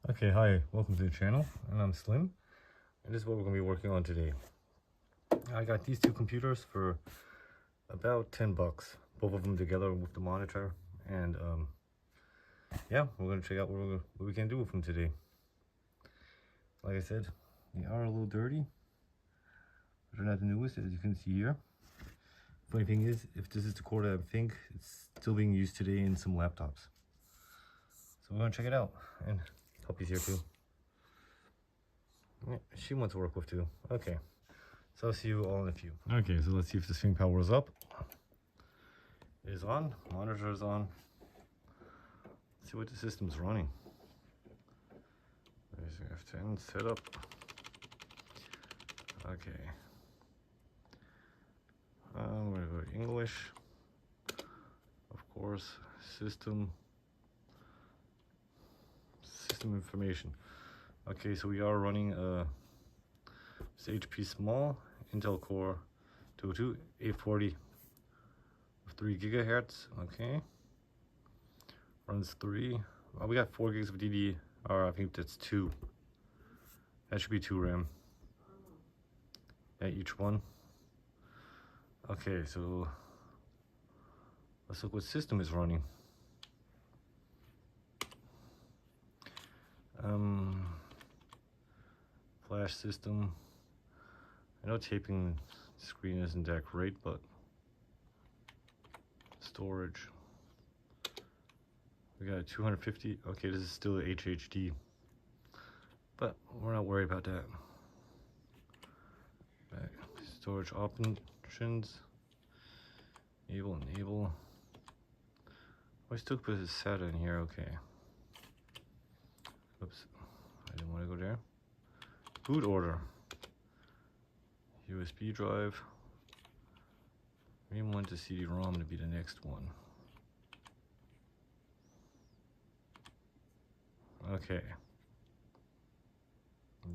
Okay, hi, welcome to the channel, and I'm Slim, and this is what we're going to be working on today. I got these two computers for about 10 bucks, both of them together with the monitor, and yeah, we're going to check out what we can do with them today. Like I said, they are a little dirty, but they're not the newest, as you can see here. Funny thing is, if this is the core that I think, it's still being used today in some laptops. So we're going to check it out, and Puppy's here too. Yeah, she wants to work with too. Okay, so I'll see you all in a few. Okay, so let's see if this thing powers up. It is on, monitor is on. Let's see what the system's running. There's F10 setup. Okay. I'm gonna go to English. Of course, system information. Okay, so we are running this HP small Intel Core 202 840 with 3 gigahertz. Okay, runs 3. We got 4 gigs of DDR. I think that's 2. That should be 2 RAM at each one. Okay, so let's look what system is running. Flash system. I know taping screen isn't that great, but storage. We got a 250. Okay, this is still HHD, but we're not worried about that. Back. Storage options. Enable. I still put his SATA in here. Okay. Oops, I didn't want to go there. Boot order. USB drive. We want the CD-ROM to be the next one. Okay.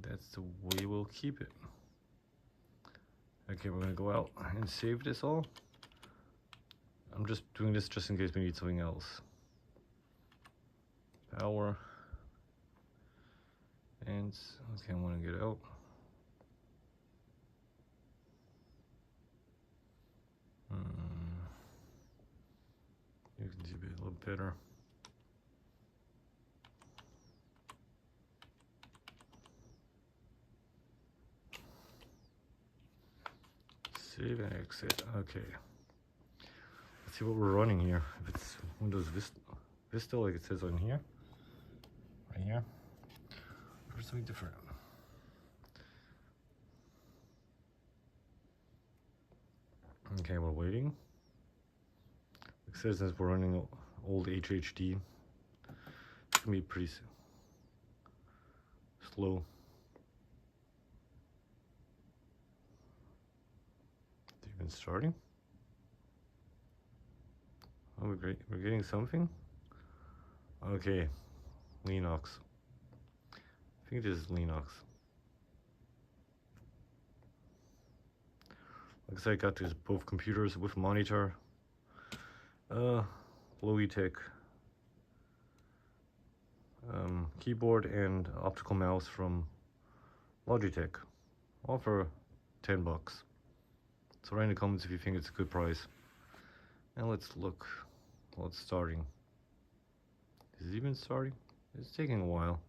That's the way we'll keep it. Okay, we're gonna go out and save this all. I'm just doing this just in case we need something else. Power. And okay, I want to get out. You can see it a little better. Save and exit. Okay. Let's see what we're running here. If it's Windows Vista like it says on here. Right here. Or something different. Okay, we're waiting. It says that we're running old HHD. It's gonna be pretty slow. It's even starting. Oh, we're great. We're getting something. Okay, Linux. I think this is Linux. Like I said, I got these both computers with monitor. Logitech keyboard and optical mouse from Logitech, all for 10 bucks. So write in the comments if you think it's a good price. And let's look while it's starting. Is it even starting? It's taking a while.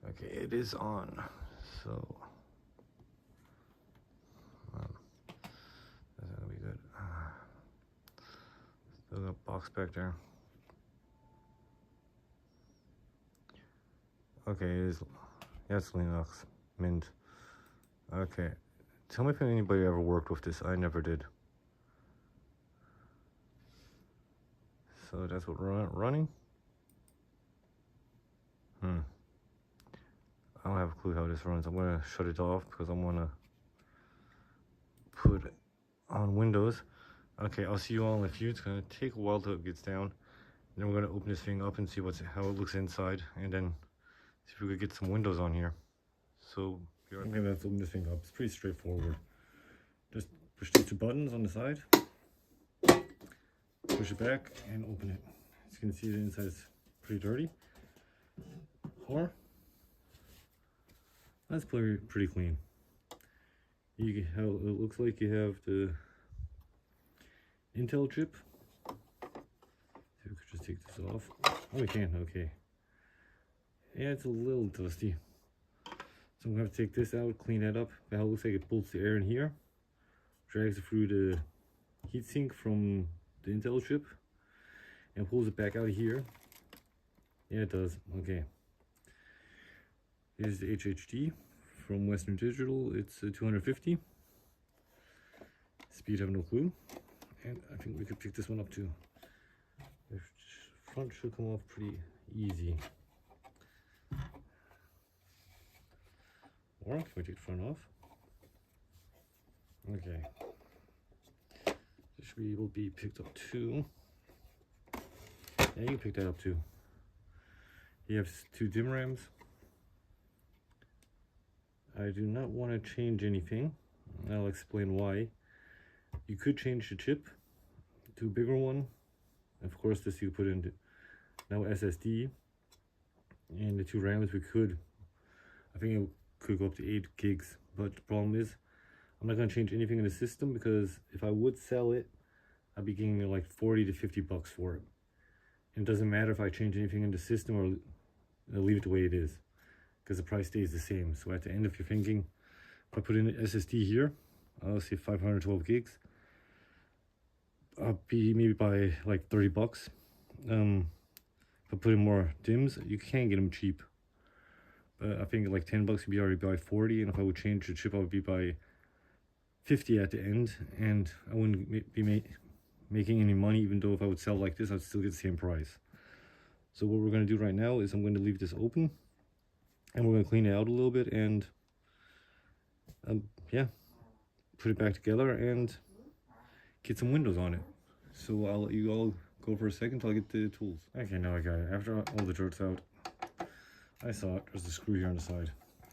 Okay, it is on. So that's gonna be good. Still got box back there. Okay, it is. Yeah, it's Linux Mint. Okay, tell me if anybody ever worked with this. I never did. So that's what we're running. I don't have a clue how this runs. I'm gonna shut it off because I'm gonna put it on Windows. Okay, I'll see you all in a few. It's gonna take a while till it gets down. And then we're gonna open this thing up and see how it looks inside, and then see if we could get some windows on here. So okay, let's open this thing up. It's pretty straightforward. Just push these two buttons on the side, push it back, and open it. As you can see, the inside is pretty dirty. Or that's pretty clean. You can, it looks like you have the Intel chip. So we could just take this off. Oh, we can. Okay. Yeah, it's a little dusty. So I'm gonna have to take this out, clean that up. That looks like it pulls the air in here, drags it through the heatsink from the Intel chip, and pulls it back out of here. Yeah, it does. Okay. Here's the HHD from Western Digital. It's 250. Speed, I have no clue. And I think we could pick this one up too. The front should come off pretty easy. Or can we take the front off? Okay. This should be able to be picked up too. Yeah, you can pick that up too. You have 2 DIMM RAMs. I do not want to change anything. I'll explain why. You could change the chip to a bigger one. Of course, this you put into now SSD. And the 2 RAMs we could, I think it could go up to 8 gigs. But the problem is, I'm not going to change anything in the system, because if I would sell it, I'd be getting like 40 to 50 bucks for it. And it doesn't matter if I change anything in the system or leave it the way it is, because the price stays the same. So at the end, if you're thinking, if I put in an SSD here, I'll say 512 gigs, I'll be maybe by like 30 bucks. If I put in more DIMMs, you can get them cheap. But I think like 10 bucks would be already by 40, and if I would change the chip, I would be by 50 at the end, and I wouldn't be making any money. Even though if I would sell like this, I'd still get the same price. So what we're going to do right now is I'm going to leave this open, and we're going to clean it out a little bit, and yeah, put it back together and get some windows on it. So I'll let you all go for a second till I get the tools. Okay, now I got it. After all the dirt's out, I saw it. There's a screw here on the side.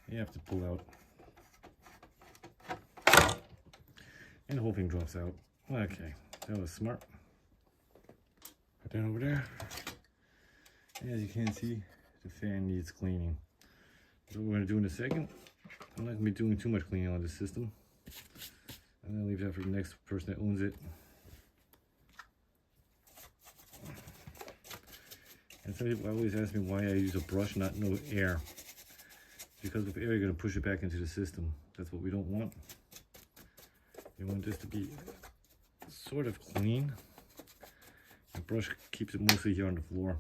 You have to pull out, and the whole thing drops out. Okay, that was smart. Put that over there. As you can see, the fan needs cleaning. So what we're going to do in a second, I'm not going to be doing too much cleaning on this system. I'm going to leave that for the next person that owns it. And some people always ask me why I use a brush, not no air. Because with air, you're going to push it back into the system. That's what we don't want. You want this to be sort of clean. The brush keeps it mostly here on the floor.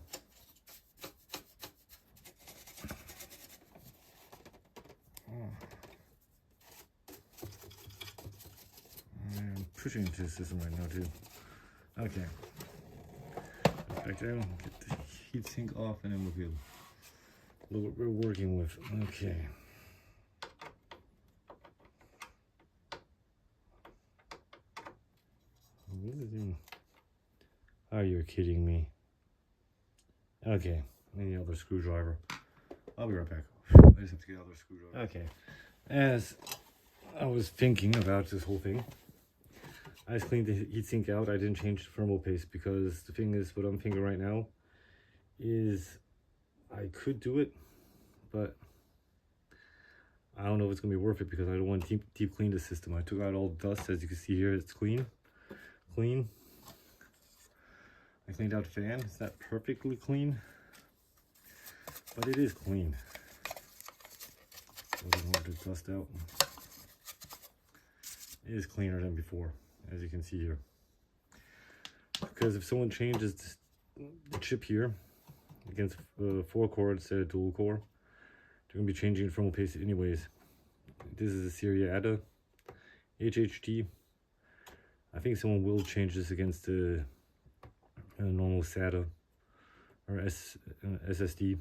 I'm pushing into the system right now too. Okay. Back down, get the heat sink off, and then we'll good. Look what we're working with. Okay. Oh, you're kidding me. Okay, I need another screwdriver. I'll be right back. I just have to get another screwdriver. Okay, as I was thinking about this whole thing, I just cleaned the heatsink out. I didn't change the thermal paste, because the thing is, what I'm thinking right now is I could do it, but I don't know if it's going to be worth it, because I don't want to deep clean the system. I took out all the dust. As you can see here, it's clean. I cleaned out the fan. It's not perfectly clean, but it is clean. So I don't want the dust out. It is cleaner than before, as you can see here. Because if someone changes the chip here against 4-core instead of dual core, they're going to be changing the thermal paste anyways. This is a Seriata HHD. I think someone will change this against the normal SATA or SSD.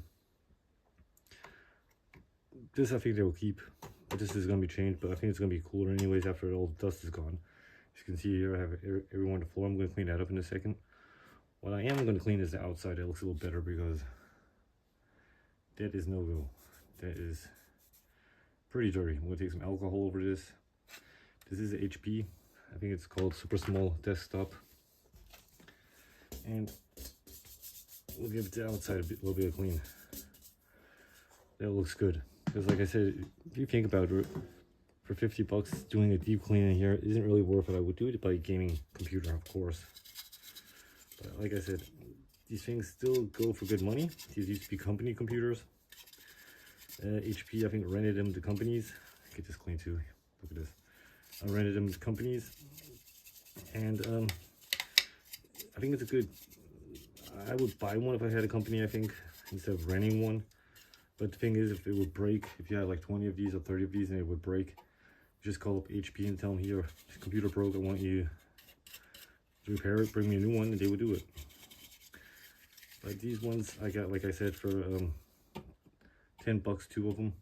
This I think they will keep, but this is going to be changed, but I think it's going to be cooler anyways after all the dust is gone. As you can see here, I have everywhere on the floor. I'm going to clean that up in a second. What I am going to clean is the outside. It looks a little better, because that is no go. That is pretty dirty. I'm going to take some alcohol over this. This is HP. I think it's called Super Small Desktop. And we'll give the outside a little bit of clean. That looks good. Because like I said, if you think about it, for 50 bucks, doing a deep clean in here isn't really worth it. I would do it by a gaming computer, of course. But like I said, these things still go for good money. These used to be company computers. HP, I think, rented them to companies. Get this clean too. Look at this. I rented them to companies. And I think it's a good... I would buy one if I had a company, I think, instead of renting one. But the thing is, if it would break, if you had like 20 of these or 30 of these and it would break, just call up HP and tell them, here, this computer broke, I want you to repair it, bring me a new one, and they would do it. But these ones I got, like I said, for 10 bucks, 2 of them.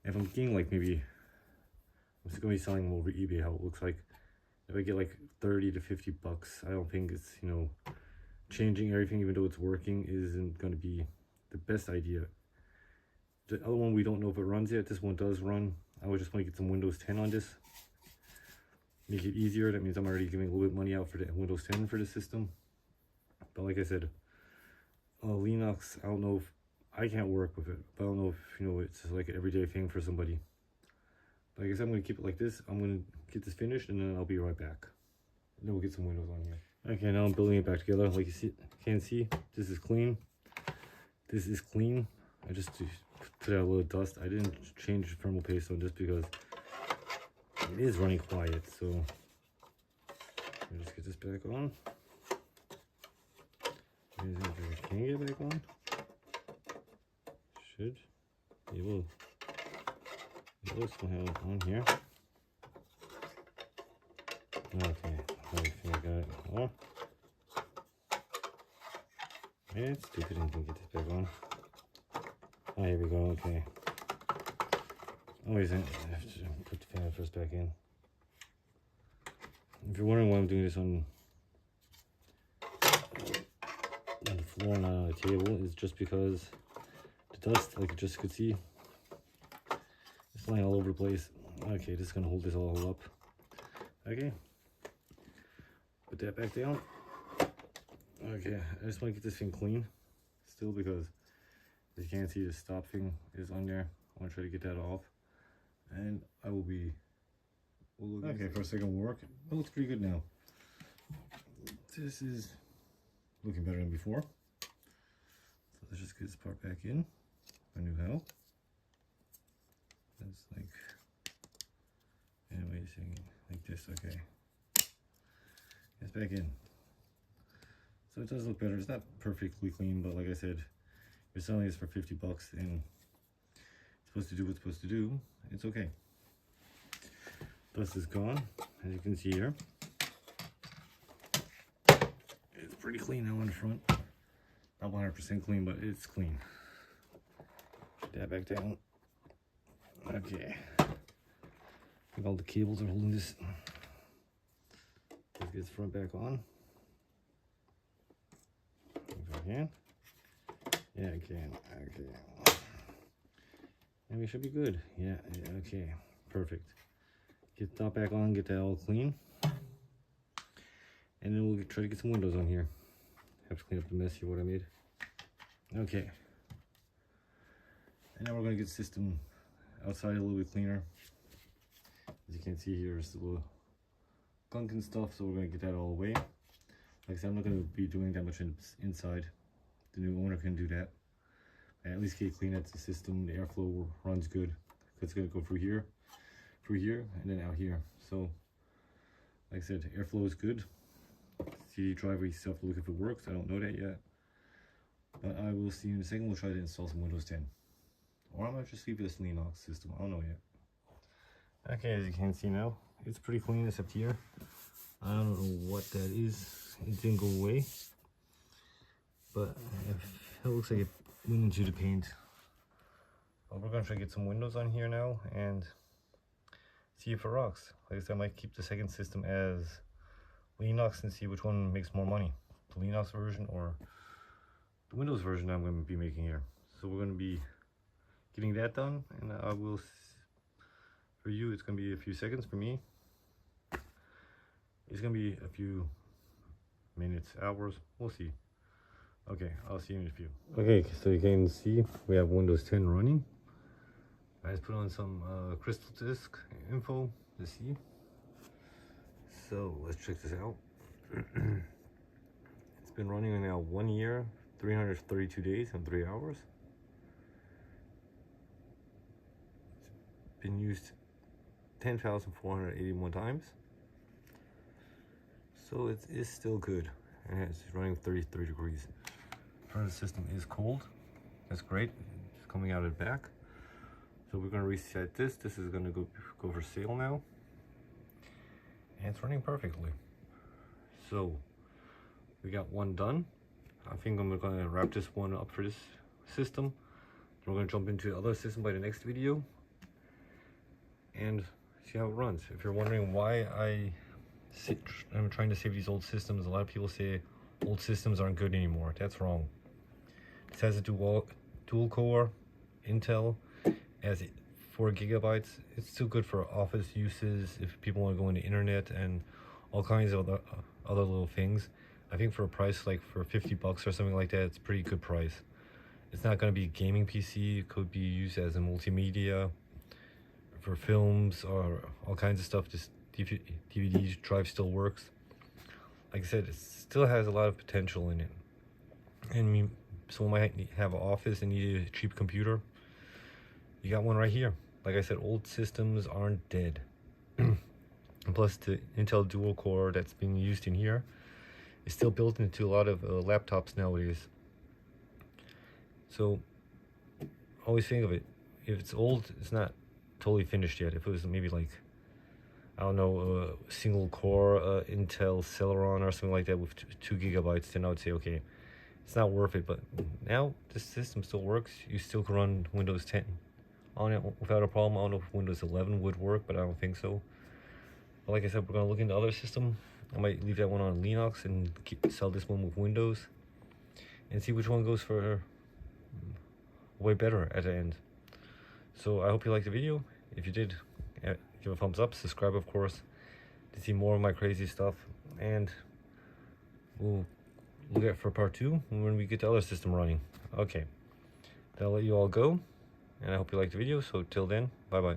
If I'm getting like maybe, I'm just going to be selling them over eBay, how it looks like. If I get like 30 to 50 bucks, I don't think it's, you know, changing everything, even though it's working, isn't going to be the best idea. The other one, we don't know if it runs yet. This one does run. I would just want to get some Windows 10 on this. Make it easier. That means I'm already giving a little bit of money out for the Windows 10 for the system. But like I said, Linux, I don't know if, I can't work with it. But I don't know if, you know, it's like an everyday thing for somebody. But like I said, I'm going to keep it like this. I'm going to get this finished and then I'll be right back. And then we'll get some Windows on here. Okay, now I'm building it back together. Like you can see, this is clean. This is clean. I just put out a little dust. I didn't change the thermal paste on just because it is running quiet. So let me just get this back on. Can you get back on? Should it will. It will somehow on here. Okay, I think I got it. Oh, yeah, it's stupid. I didn't get this back on. Oh, here we go. Okay. Always, I have to put the fan first back in. If you're wondering why I'm doing this on the floor, not on the table, is just because the dust, like you just could see, is flying all over the place. Okay, this is gonna hold this all up. Okay. Put that back down. Okay, I just want to get this thing clean still because as you can't see, the stop thing is on there. I want to try to get that off, and I will be. Okay, for a second work. It looks pretty good now. This is looking better than before. So let's just get this part back in. I knew how. That's like. Wait a second. Like this. Okay. It's back in. So it does look better. It's not perfectly clean, but like I said, you're selling this for 50 bucks and it's supposed to do what it's supposed to do. It's okay. Dust is gone, as you can see here. It's pretty clean now on the front. Not 100% clean, but it's clean. Put that back down. Okay. I think all the cables are holding this. Let's get the front back on. If I can. Yeah, I can. Okay. And we should be good. Yeah, okay. Perfect. Get the top back on, get that all clean. And then we'll try to get some windows on here. Have to clean up the mess here, what I made. Okay. And now we're going to get the system outside a little bit cleaner. As you can see here, there's a little gunk and stuff, so we're going to get that all away. Like I said, I'm not going to be doing that much inside. The new owner can do that. And at least get clean at the system. The airflow runs good. It's going to go through here, and then out here. So, like I said, airflow is good. CD driver, you still have to look if it works. I don't know that yet. But I will see you in a second. We'll try to install some Windows 10. Or I might just leave this Linux system. I don't know yet. Okay, as you can see now, it's pretty clean except here. I don't know what that is. It didn't go away. But it looks like it went into the paint. But we're going to try to get some windows on here now and see if it rocks. Like I said, I might keep the second system as Linux and see which one makes more money. The Linux version or the Windows version I'm going to be making here. So we're going to be getting that done, and I will, for you it's going to be a few seconds. For me it's going to be a few minutes, hours, we'll see. Okay, I'll see you in a few. Okay, so you can see we have Windows 10 running. I just put on some crystal disk info to see. So let's check this out. It's been running now 1 year, 332 days and 3 hours. It's been used 10,481 times. So it is still good, and it's running 33 degrees. Front of the system is cold. That's great. It's coming out of the back. So we're going to reset this. This is going to go for sale now. And it's running perfectly. So we got one done. I think I'm going to wrap this one up for this system. We're going to jump into the other system by the next video and see how it runs. If you're wondering why I'm trying to save these old systems, a lot of people say old systems aren't good anymore. That's wrong. This has a dual core Intel, has 4 gigabytes. It's still good for office uses if people want to go into internet and all kinds of other little things. I think for a price like for 50 bucks or something like that, it's a pretty good price. It's not going to be a gaming PC. It could be used as a multimedia for films or all kinds of stuff. Just DVD drive still works. Like I said, it still has a lot of potential in it. And someone might have an office and need a cheap computer. You got one right here. Like I said, old systems aren't dead. And plus the Intel dual core that's being used in here is still built into a lot of laptops nowadays. So always think of it. If it's old, it's not totally finished yet. If it was maybe like, I don't know, a single core Intel Celeron or something like that with 2 gigabytes, then I would say, okay, it's not worth it. But now this system still works. You still can run Windows 10 on it without a problem. I don't know if Windows 11 would work, but I don't think so. But like I said, we're going to look into other system. I might leave that one on Linux and sell this one with Windows and see which one goes for way better at the end. So I hope you liked the video. If you did, give a thumbs up, subscribe of course, to see more of my crazy stuff, and we'll look at for part 2 when we get the other system running. Okay, then I'll let you all go, and I hope you liked the video. So till then, bye bye.